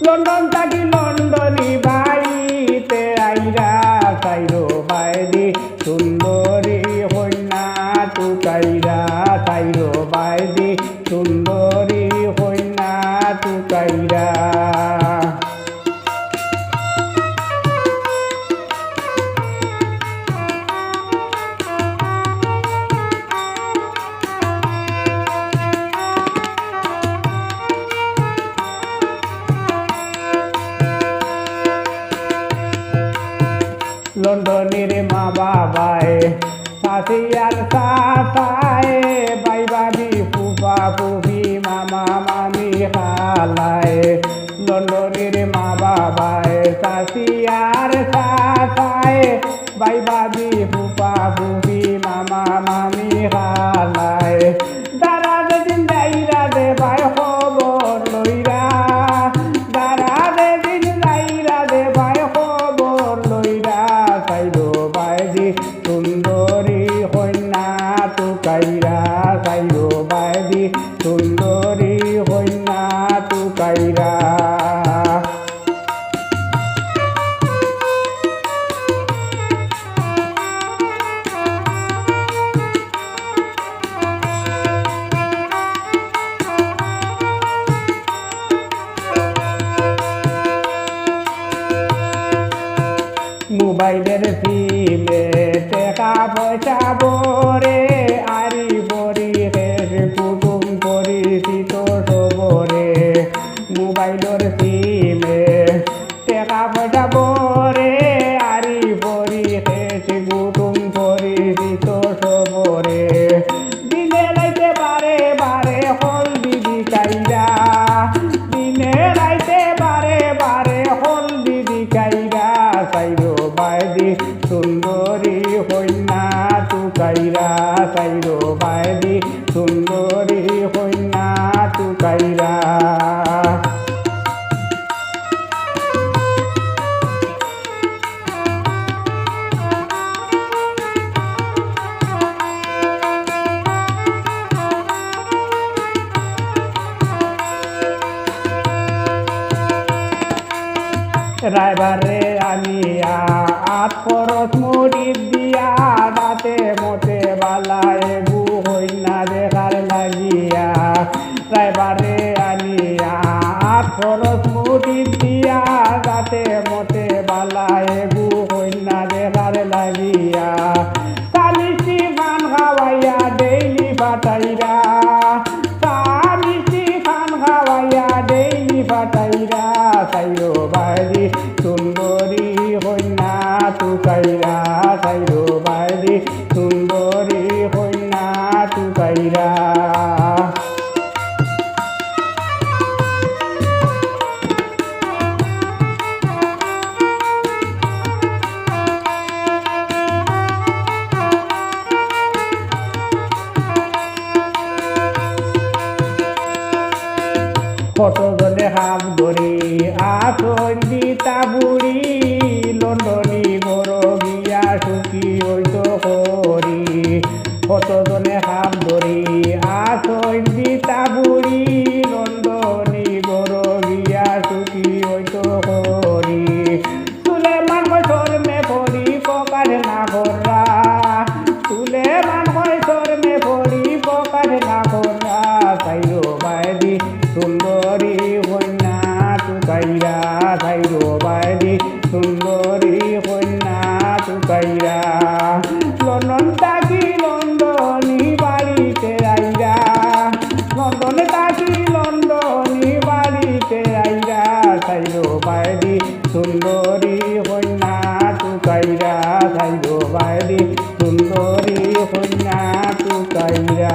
London থাকি লন্ডনি বাড়িতে আইরা চাইরো বাইদি সুন্দরী কন্যা টুকাইরা চাইরো বাইদি সুন্দরী কন্যা টুকাইরা। লন্ডনের মা বাবায় শাশি আর শাশায় ভাই ভাবি ফুফা ফুফি মামা মামি খালায়। লন্ডনের মা বাবায় শাশি আর শাশায় ভাই ভাবি ফুফা ফুফি মামা মামি খালায়। দাঁড়া যেদিন যাইরা দে ভাই খবর লইরা, দাঁড়া যেদিন যাইরা দে ভাই খবর লইরা চাইরো বাইদি সুন্দরী কন্যা টুকাইরা চাইরো বাইদি সুন্দরী কন্যা টুকাইরা। মোবাইলের সিমে টাকা পয়সা ভরে আরি বড়ি শেষ কুটুম পরিচিত সবরে। মোবাইলের সিমে টাকা পয়সা ভরে আরি বড়ি শেষ কুটুম পরিচিত সবরে। দিনে রাইতে বারে বারে হল দিদি কাইরা, দিনে রাইতে বারে বারে হল দিদি কাইরা চাইরো বাইদি সুন্দরী কন্যা টুকাইরা চাইরো বাইদি সুন্দরী কন্যা টুকাইরা। রাইবারে আনিয়া আট খরচ মুড়ি দিয়া রাতে মতে বালায় গু হইনা দেখার লাগিয়া। রাইবারে আনিয়া আট খরচ মুড়ি দিয়া রাতে মতে বালায় গু হইনা দেখার লাগিয়া। চালিশি খান খাওয়াইয়া ডেইলি ফাটাইরা, চালিশি খান খাওয়াইয়া ডেইলি ফাটাইরা চাইরো বাইদি সুন্দরী কন্যা টুকাইরা চাইরো বাইদি সুন্দরী কন্যা টুকাইরা। কতজনে হাত ধরি আসন দিতা বুড়ি লন্ডনি বড় গিয়া সুখী হইত করি। কতজনে হাত ধরি আসন দিতা বুড়ি লন্ডনি বড় গিয়া সুখী হইত করি। সুলেমান কইসর মে পড়ি পকার না কররা, সুলেমান কইসর মে পড়ি পকার না কররা চাইরো বাইদি সুন্দরী কন্যা টুকাইরা চাইরো বাইদি সুন্দরী কন্যা টুকাইরা। লন্ডন থাকি লন্ডনি বাড়িতে আইরা, লন্ডন থাকি লন্ডনি বাড়িতে আইরা চাইরো বাইদি সুন্দরী কন্যা টুকাইরা চাইরো বাইদি সুন্দরী কন্যা টুকাইরা।